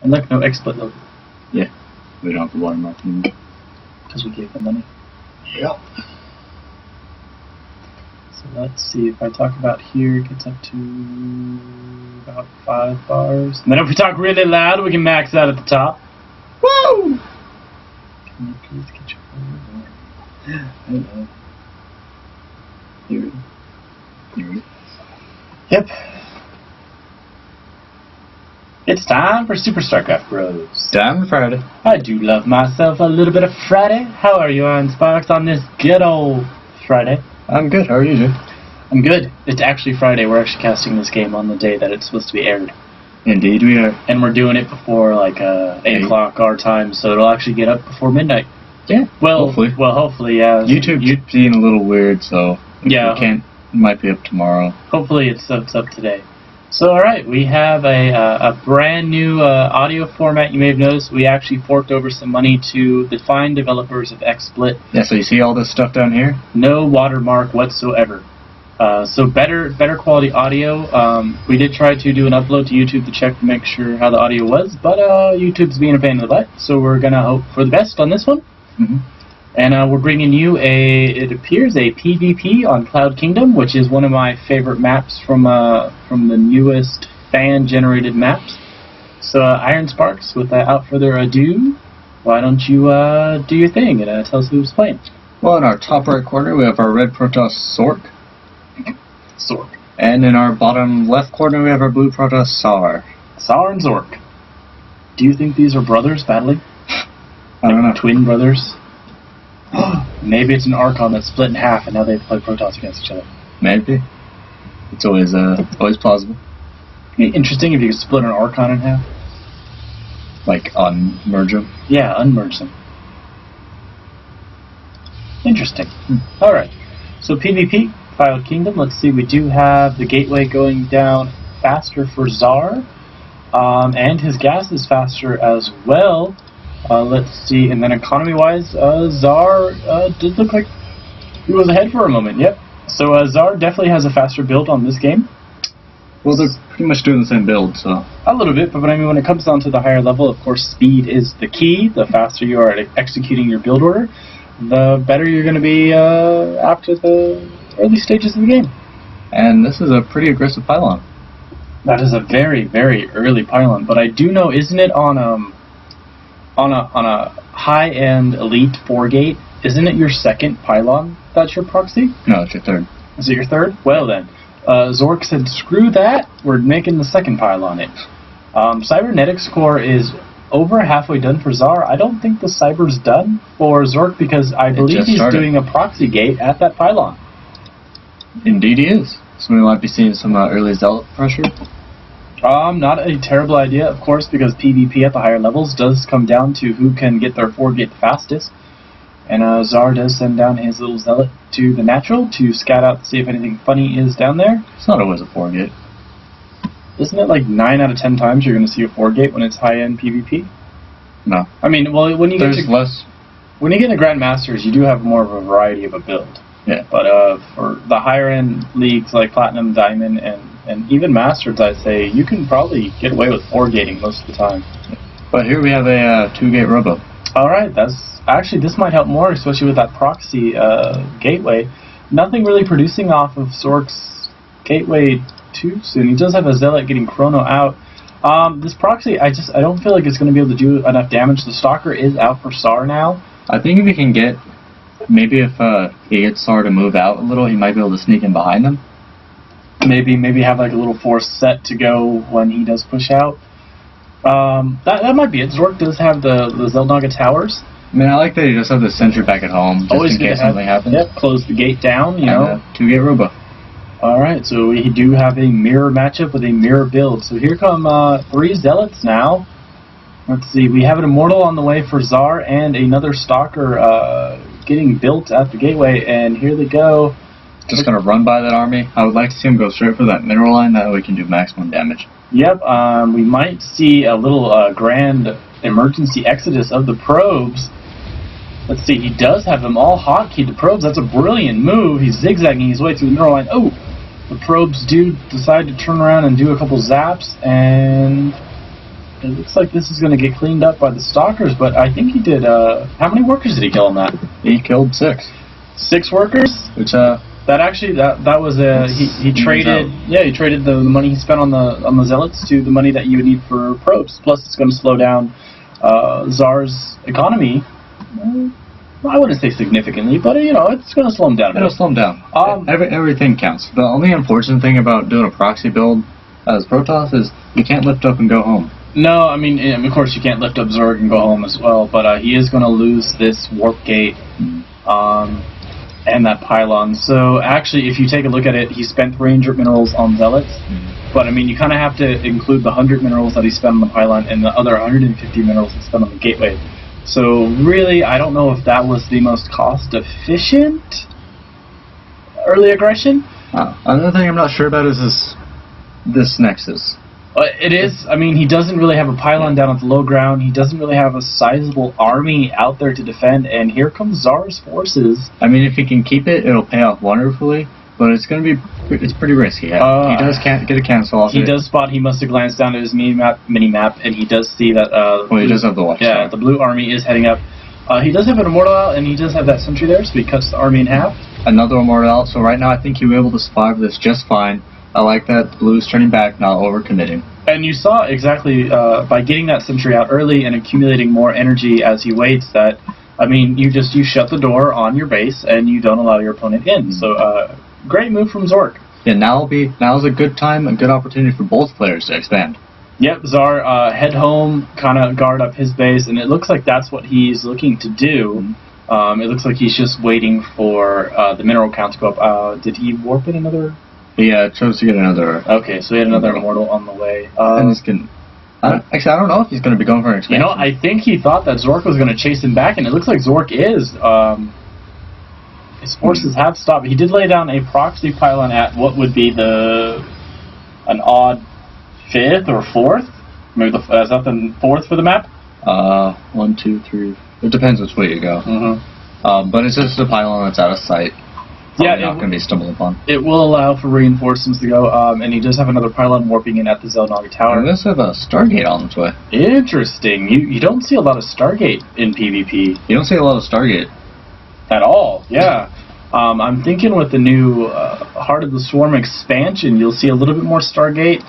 And look, no XSplit logo. Yeah, we don't have the watermark anymore. Because we gave them money. Yep. So let's see, if I talk about here, it gets up to about 5 bars. And then if we talk really loud, we can max out at the top. Woo! Can you please get your phone? Here we go. Here we go. Yep. It's time for SuperStarcraftBros. Damn Friday. I do love myself a little bit of Friday. How are you on Sparks on this good old Friday? I'm good. How are you, Jay? I'm good. It's actually Friday. We're actually casting this game on the day that it's supposed to be aired. Indeed we are. And we're doing it before like 8 o'clock our time, so it'll actually get up before midnight. Yeah. Well, hopefully. Well, hopefully, yeah. YouTube's being a little weird, so yeah. It might be up tomorrow. Hopefully it's up today. So, alright, we have a brand new audio format. You may have noticed we actually forked over some money to the fine developers of XSplit. Yeah, so you see all this stuff down here? No watermark whatsoever. So better quality audio. We did try to do an upload to YouTube to check to make sure how the audio was, but YouTube's being a pain in the butt, so we're going to hope for the best on this one. Mm-hmm. And we're bringing you it appears, a PvP on Cloud Kingdom, which is one of my favorite maps from the newest fan-generated maps. So, Iron Sparks, without further ado, why don't you do your thing and tell us who's playing? Well, in our top right corner, we have our red Protoss SorC. SorC. And in our bottom left corner, we have our blue Protoss SaR. SaR and SorC. Do you think these are brothers battling? I don't know. Twin brothers? Maybe it's an Archon that's split in half and now they play Protoss against each other. Maybe. It's always plausible. It'd be interesting if you could split an Archon in half. Like, unmerge them? Yeah, unmerge them. Interesting. Alright. So PvP, Cloud Kingdom. Let's see, we do have the gateway going down faster for SaR. And his gas is faster as well. Let's see, and then economy-wise, SaR did look like he was ahead for a moment, yep. So SaR definitely has a faster build on this game. Well, they're pretty much doing the same build, so... A little bit, but I mean, when it comes down to the higher level, of course, speed is the key. The faster you are at executing your build order, the better you're going to be after the early stages of the game. And this is a pretty aggressive pylon. That is a very, very early pylon, but I do know, isn't it on a high-end elite 4-gate, isn't it your second pylon that's your proxy? No, it's your third. Is it your third? Well then, SorC said, screw that, we're making the second pylon it. Cybernetics core is over halfway done for SaR. I don't think the Cyber's done for SorC because I believe he's doing a proxy gate at that pylon. Indeed he is. So we might be seeing some early Zealot pressure. Not a terrible idea, of course, because PvP at the higher levels does come down to who can get their 4-gate the fastest. And SaR does send down his little Zealot to the natural to scout out to see if anything funny is down there. It's not always a 4-gate. Isn't it like 9 out of 10 times you're going to see a 4-gate when it's high-end PvP? No. I mean, well, when you get less. When you get into Grandmasters, you do have more of a variety of a build. Yeah. But for the higher-end leagues like Platinum, Diamond, and even Masters, I'd say, you can probably get away with 4-gating most of the time. But here we have a 2-gate robo. Alright, actually this might help more, especially with that proxy gateway. Nothing really producing off of SorC's gateway too soon. He does have a Zealot getting Chrono out. This proxy, I don't feel like it's going to be able to do enough damage. The Stalker is out for SaR now. I think if we can get, maybe if he gets SaR to move out a little, he might be able to sneak in behind him. Maybe have like a little force set to go when he does push out. That might be it. SorC does have the Zeldnaga towers. I mean, I like that he does have the sentry back at home, just Always in case something happens. Yep, close the gate down, you know. 2-gate robo. Alright, so we do have a mirror matchup with a mirror build. So here come 3 Zealots now. Let's see, we have an Immortal on the way for SaR and another Stalker getting built at the gateway, and here they go. Just going to run by that army. I would like to see him go straight for that mineral line, that way we can do maximum damage. Yep, we might see a little grand emergency exodus of the probes. Let's see, he does have them all hotkeyed to probes. That's a brilliant move. He's zigzagging his way through the mineral line. Oh, the probes do decide to turn around and do a couple zaps, and it looks like this is going to get cleaned up by the Stalkers, but I think he did, how many workers did he kill on that? He killed 6. 6 workers? Which, that actually, that was, he traded, he traded the money he spent on the Zealots to the money that you would need for probes. Plus, it's going to slow down SaR's economy. I wouldn't say significantly, but it's going to slow him down. It'll slow him down. Everything counts. The only unfortunate thing about doing a proxy build as Protoss is you can't lift up and go home. No, I mean, of course you can't lift up Zorg and go home as well, but he is going to lose this warp gate and that pylon. So actually, if you take a look at it, he spent 300 minerals on Zealots, but I mean, you kind of have to include the 100 minerals that he spent on the pylon and the other 150 minerals he spent on the gateway. So really, I don't know if that was the most cost-efficient early aggression. Another thing I'm not sure about is this Nexus. It is. I mean, he doesn't really have a pylon down at the low ground. He doesn't really have a sizable army out there to defend. And here comes SaR's forces. I mean, if he can keep it, it'll pay off wonderfully. But it's going to be pretty risky. He does get a cancel off. He does spot. He must have glanced down at his mini map, and he does see that. Well, he does have the watch. Yeah, the blue army is heading up. He does have an immortal out, and he does have that sentry there, so he cuts the army in half. Another immortal out. So right now, I think he'll be able to survive this just fine. I like that. The blue's turning back, not overcommitting. And you saw exactly by getting that sentry out early and accumulating more energy as he waits that. I mean, you shut the door on your base and you don't allow your opponent in. So. Great move from SorC. Yeah, now's a good time, a good opportunity for both players to expand. Yep, SaR head home, kind of guard up his base, and it looks like that's what he's looking to do. It looks like he's just waiting for the mineral count to go up. Did he warp in another? Yeah, chose to get another. Okay, so he had another immortal on the way. And this can. Actually, I don't know if he's going to be going for an expansion. I think he thought that SorC was going to chase him back, and it looks like SorC is. His forces have stopped. He did lay down a proxy pylon at what would be an odd 5th or 4th. Maybe is that the 4th for the map? 1, 2, 3. It depends which way you go. But it's just a pylon that's out of sight. Probably not going to be stumbled upon. It will allow for reinforcements to go, and he does have another pylon warping in at the Xel'Naga Tower. And he does have a Stargate on its way. Interesting. You don't see a lot of Stargate in PvP. You don't see a lot of Stargate. At all, yeah. I'm thinking with the new Heart of the Swarm expansion, you'll see a little bit more Stargate.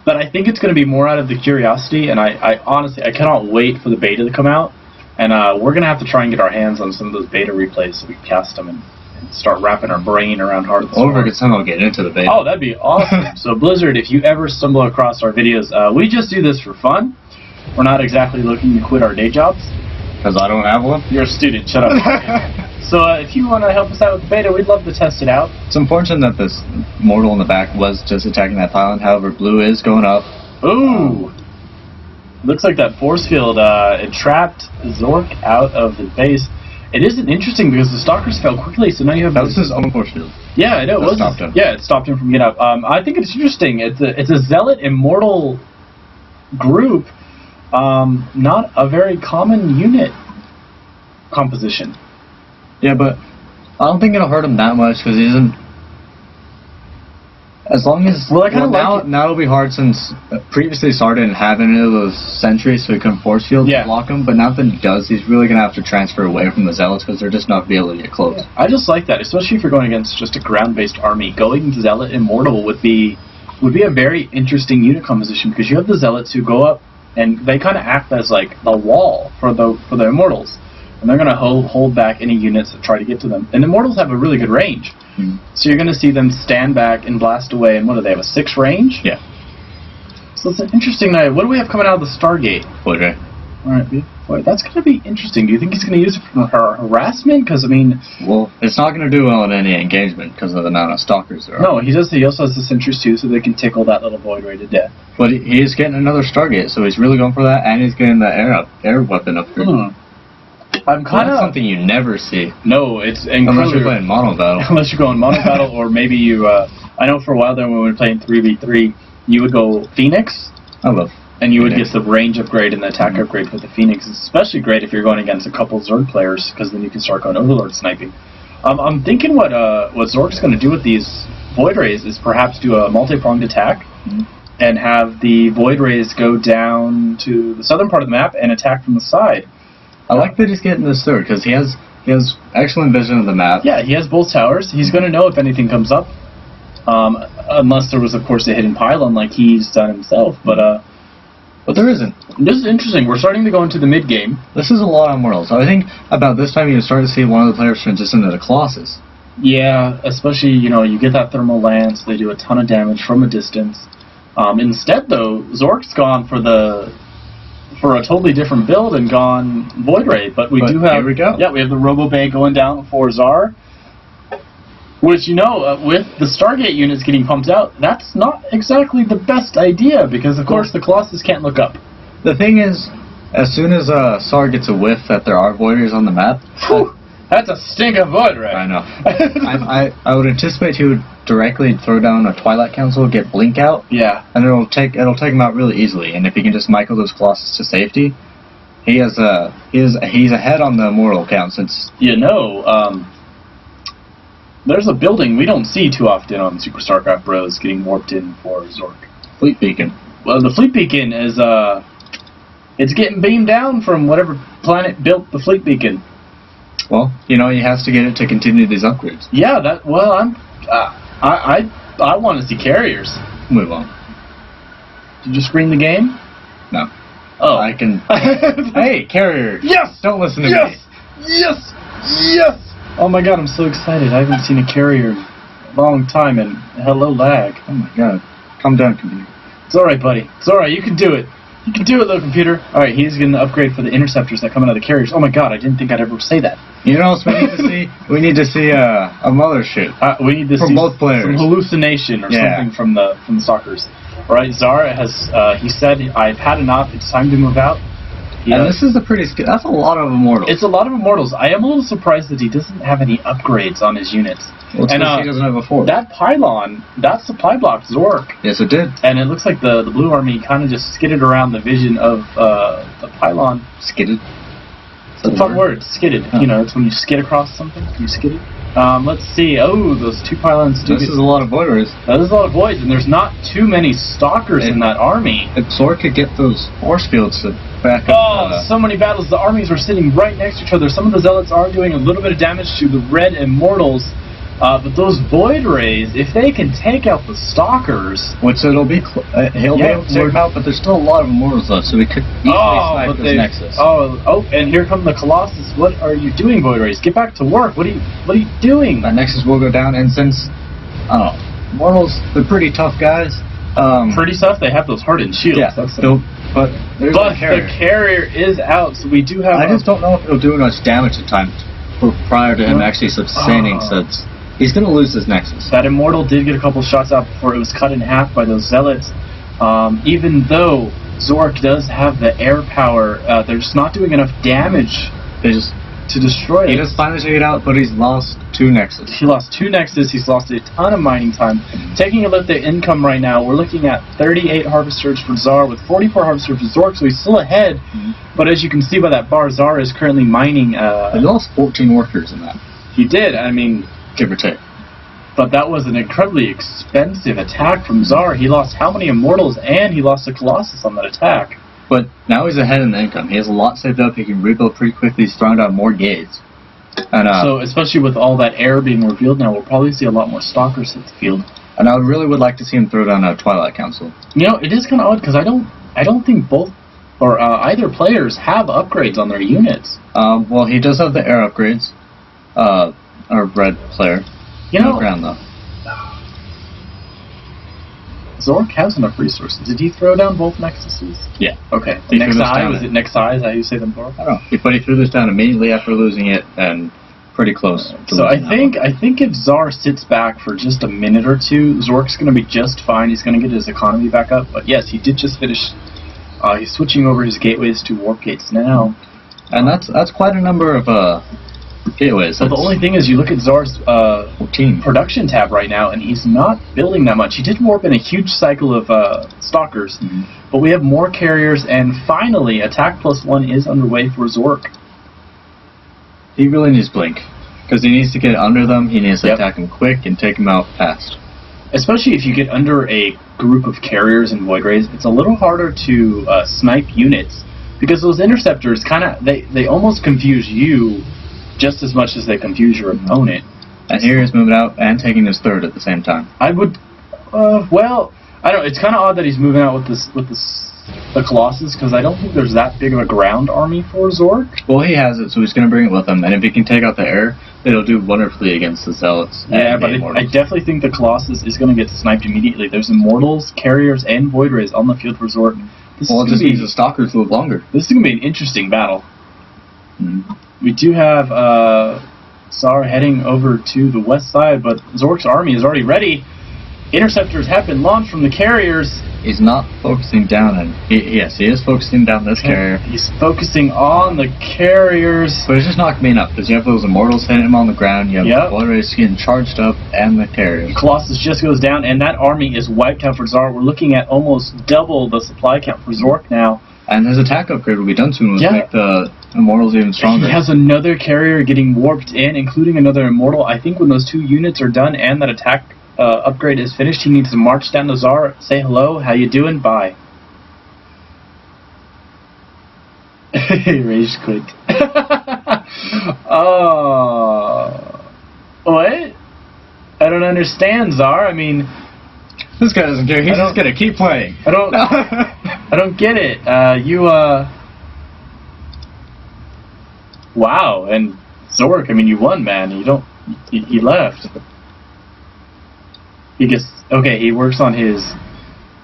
But I think it's going to be more out of the curiosity, and I honestly, I cannot wait for the beta to come out. And we're going to have to try and get our hands on some of those beta replays so we can cast them and start wrapping our brain around Heart of the Swarm. Or we could somehow get into the beta. Oh, that'd be awesome. So Blizzard, if you ever stumble across our videos, we just do this for fun. We're not exactly looking to quit our day jobs. Because I don't have one? You're a student, shut up. So if you want to help us out with the beta, we'd love to test it out. It's unfortunate that this mortal in the back was just attacking that pylon. However, blue is going up. Ooh! Looks like that force field entrapped SorC out of the base. It isn't interesting because the Stalkers fell quickly, so now you have... That was his own force field. Yeah, I know. It stopped him. Yeah, it stopped him from getting up. I think it's interesting. It's a Zealot Immortal group. Not a very common unit composition. Yeah, but I don't think it'll hurt him that much because he isn't. As long as now it'll be hard since previously SaR didn't have any of those sentries, so he couldn't force field to block him. But now that he does, he's really gonna have to transfer away from the Zealots because they're just not gonna be able to get close. Yeah. I just like that, especially if you're going against just a ground-based army. Going to Zealot Immortal would be a very interesting unit composition because you have the Zealots who go up and they kind of act as like the wall for the Immortals. And they're going to hold back any units that try to get to them. And Immortals have a really good range. So you're going to see them stand back and blast away. And what do they have, a 6 range? Yeah. So it's an interesting night. What do we have coming out of the Stargate? Okay. Alright, boy, that's going to be interesting. Do you think he's going to use it for harassment? Because, I mean... Well, it's not going to do well in any engagement because of the amount of Stalkers there are. No, he also has the sentries too, so they can tickle that little void ray to death. But he is getting another Stargate, so he's really going for that, and he's getting the air weapon upgrade. I'm kind of something you never see. No, it's incredible. Unless you're playing mono battle. Unless you're going mono battle, or maybe you. I know for a while there when we were playing 3v3, you would go Phoenix. I love. And you would get the range upgrade and the attack upgrade with the Phoenix. It's especially great if you're going against a couple Zerg players, because then you can start going Overlord sniping. I'm thinking what SorC's going to do with these Void Rays is perhaps do a multi-pronged attack. and have the Void Rays go down to the southern part of the map and attack from the side. I like that he's getting this third, because he has excellent vision of the map. Yeah, he has both towers. He's going to know if anything comes up. Unless there was, of course, a hidden pylon like he's done himself. But there isn't. This is interesting. We're starting to go into the mid-game. This is a lot on Worlds. I think about this time you start to see one of the players transition to the Colossus. Yeah, especially, you get that thermal lance. They do a ton of damage from a distance. Instead, though, ZorC's gone for a totally different build and gone Void Ray. But we do have... Here we go. Yeah, we have the Robo Bay going down for SaR. Which, with the Stargate units getting pumped out, that's not exactly the best idea, because, of course, the Colossus can't look up. The thing is, as soon as SaR gets a whiff that there are Voiders on the map... That's a stink of Void Ray. I know. I would anticipate he would directly throw down a Twilight Council, get Blink out, yeah, and it'll take him out really easily. And if he can just Michael those Colossus to safety, he's ahead on the Immortal count since... There's a building we don't see too often on SuperStarcraftBros getting warped in for ZorC. Fleet Beacon. Well, the Fleet Beacon is, it's getting beamed down from whatever planet built the Fleet Beacon. Well, he has to get it to continue these upgrades. Yeah, I want to see carriers. Move on. Did you screen the game? No. Oh. I can... Hey, carrier! Yes! Don't listen to me! Yes! Yes! Oh my god, I'm so excited. I haven't seen a carrier in a long time, and hello lag. Oh my god. Calm down, computer. It's alright, buddy. It's alright, you can do it. You can do it, little computer. Alright, he's going to upgrade for the interceptors that come out of the carriers. Oh my god, I didn't think I'd ever say that. You know what else we need to see? We need to see a mothership. We need to from see both players. Some hallucination or something from the stalkers. Alright, SaR has, he said, I've had enough, it's time to move out. And this is that's a lot of Immortals. It's a lot of Immortals. I am a little surprised that he doesn't have any upgrades on his units. Well, and he doesn't have a force. That pylon, that supply blocked ZorC. Yes, it did. And it looks like the Blue Army kind of just skidded around the vision of the pylon. Skidded? It's a fun word, skidded. Oh. It's when you skid across something. You skid it. Let's see. Oh, those two pylons. This is a lot of Voiders. That is a lot of Voids, and there's not too many Stalkers in that army. If SorC could get those force fields to back up... Oh, so many battles. The armies are sitting right next to each other. Some of the Zealots are doing a little bit of damage to the red Immortals. But those Void Rays, if they can take out the Stalkers... Which it'll be... he'll be able to take them out, but there's still a lot of Immortals left, so we could easily snipe this Nexus. Oh, and here come the Colossus. What are you doing, Void Rays? Get back to work. What are you doing? That Nexus will go down, and since... I don't know. Immortals, they're pretty tough guys. Pretty tough? They have those hardened shields. Yeah, but there's the carrier is out, so we do have... I just don't know if it'll do much damage at times prior to him actually sustaining sets. He's going to lose his Nexus. That Immortal did get a couple shots out before it was cut in half by those Zealots. Even though ZorC does have the air power, they're just not doing enough damage to destroy it. He just finally figured out, but he's lost 2 Nexus. He lost 2 Nexus. He's lost a ton of mining time. Taking a look at the income right now, we're looking at 38 Harvesters for SaR with 44 Harvesters for ZorC, so he's still ahead. But as you can see by that bar, SaR is currently mining... he lost 14 workers in that. He did. I mean... Give or take. But that was an incredibly expensive attack from SaR. He lost how many Immortals, and he lost a Colossus on that attack. But now he's ahead in the income. He has a lot saved up. He can rebuild pretty quickly. He's throwing down more gates. And, so, especially with all that air being revealed now, we'll probably see a lot more Stalkers hit the field. And I really would like to see him throw down a Twilight Council. It is kind of odd, because I don't think both, or either players have upgrades on their units. Well, he does have the air upgrades. Our red player. No ground, though. ZorC has enough resources. Did he throw down both Nexuses? Yeah. Okay. Nexi, was it Nexi? Is that how you say them for? I don't know. But he threw this down immediately after losing it, and pretty close. So I think if SaR sits back for just a minute or two, ZorC's going to be just fine. He's going to get his economy back up. But yes, he did just finish. He's switching over his gateways to warp gates now. And that's quite a number of gateways. But the only thing is, you look at SaR's production tab right now, and he's not building that much. He did warp in a huge cycle of Stalkers, but we have more carriers, and finally, Attack +1 is underway for ZorC. He really needs Blink, because he needs to get under them, he needs to attack them quick and take them out fast. especially if you get under a group of carriers and void rays, it's a little harder to snipe units because those interceptors they almost confuse you just as much as they confuse your opponent. And here he's moving out and taking his third at the same time. I would, well, I don't. It's kind of odd that he's moving out with the Colossus because I don't think there's that big of a ground army for SorC. Well, he has it, so he's going to bring it with him, and if he can take out the air, it'll do wonderfully against the Zealots. Yeah, but I definitely think the Colossus is going to get sniped immediately. There's Immortals, Carriers, and Void Rays on the field for SorC. Well, it just needs the Stalkers to live longer. This is going to be an interesting battle. Mm-hmm. We do have SaR heading over to the west side, but SorC's army is already ready. Interceptors have been launched from the carriers. He's not focusing down on... Yes, he is focusing down this carrier. He's focusing on the carriers. But it's just not me up, because you have those Immortals hitting him on the ground, you have the Void Rays getting charged up, and the carriers. Colossus just goes down, and that army is wiped out for SaR. We're looking at almost double the supply count for SorC now. And his attack upgrade will be done soon, which make the Immortals even stronger. He has another carrier getting warped in, including another Immortal. I think when those two units are done and that attack upgrade is finished, he needs to march down to SaR, say hello, how you doing, bye. Rage quit. What? I don't understand, SaR. I mean, this guy doesn't care. He's just gonna keep playing. I don't get it. Wow, and SorC, I mean, you won, man. He left. He works on his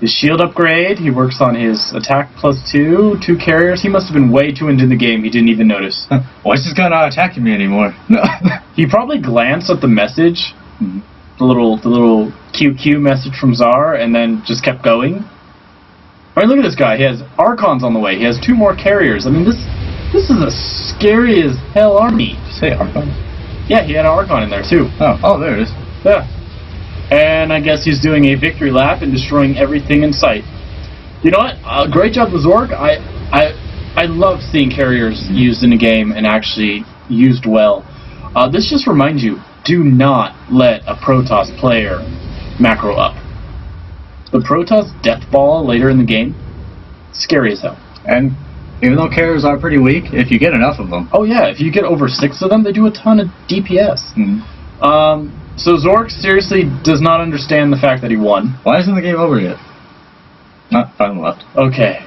shield upgrade, he works on his attack +2, 2 carriers. He must have been way too into the game, he didn't even notice. Why is this guy not attacking me anymore? He probably glanced at the message, the little QQ message from SaR, and then just kept going. Alright, look at this guy, he has Archons on the way, he has 2 more carriers. I mean, this is a scary as hell army. Did you say Archon? Yeah, he had an Archon in there too. Oh, there it is. Yeah. And I guess he's doing a victory lap and destroying everything in sight. You know what? Great job with SorC. I love seeing carriers used in a game and actually used well. This just reminds you, do not let a Protoss player macro up. The Protoss death ball later in the game, scary as hell. And even though carriers are pretty weak, if you get enough of them. Oh yeah, if you get over 6 of them, they do a ton of DPS. Mm-hmm. So SorC seriously does not understand the fact that he won. Why isn't the game over yet? Not final left. Okay.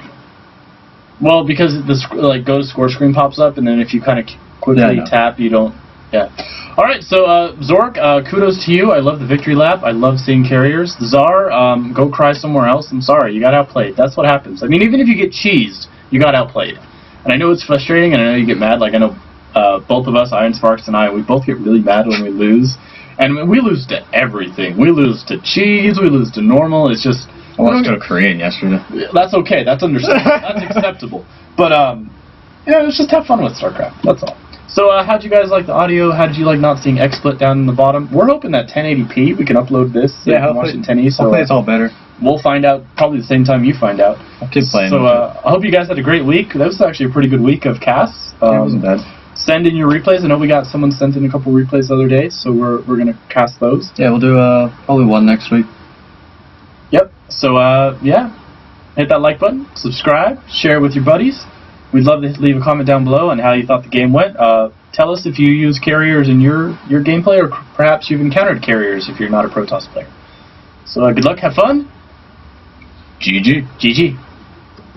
Well, because the go to score screen pops up, and then if you kind of quickly tap, you don't. Yeah. All right. So SorC, kudos to you. I love the victory lap. I love seeing carriers. SaR, go cry somewhere else. I'm sorry, you got outplayed. That's what happens. I mean, even if you get cheesed, you got outplayed. And I know it's frustrating, and I know you get mad. Like I know both of us, Iron Sparks and I, we both get really mad when we lose. And we lose to everything. We lose to cheese. We lose to normal. It's just... I lost to a Korean yesterday. That's okay. That's understandable. That's acceptable. But, let's just have fun with StarCraft. That's all. So, how'd you guys like the audio? How did you like not seeing XSplit down in the bottom? We're hoping that 1080p, we can upload this. Yeah, hopefully, 1080, so hopefully it's all better. We'll find out probably the same time you find out. I'll keep playing. So, I hope you guys had a great week. That was actually a pretty good week of casts. It wasn't bad. Send in your replays. I know we got someone sent in a couple replays the other day, so we're going to cast those. Yeah, we'll do probably one next week. Yep. So, hit that like button, subscribe, share with your buddies. We'd love to leave a comment down below on how you thought the game went. Tell us if you use carriers in your gameplay, or perhaps you've encountered carriers if you're not a Protoss player. So, good luck, have fun. GG. GG.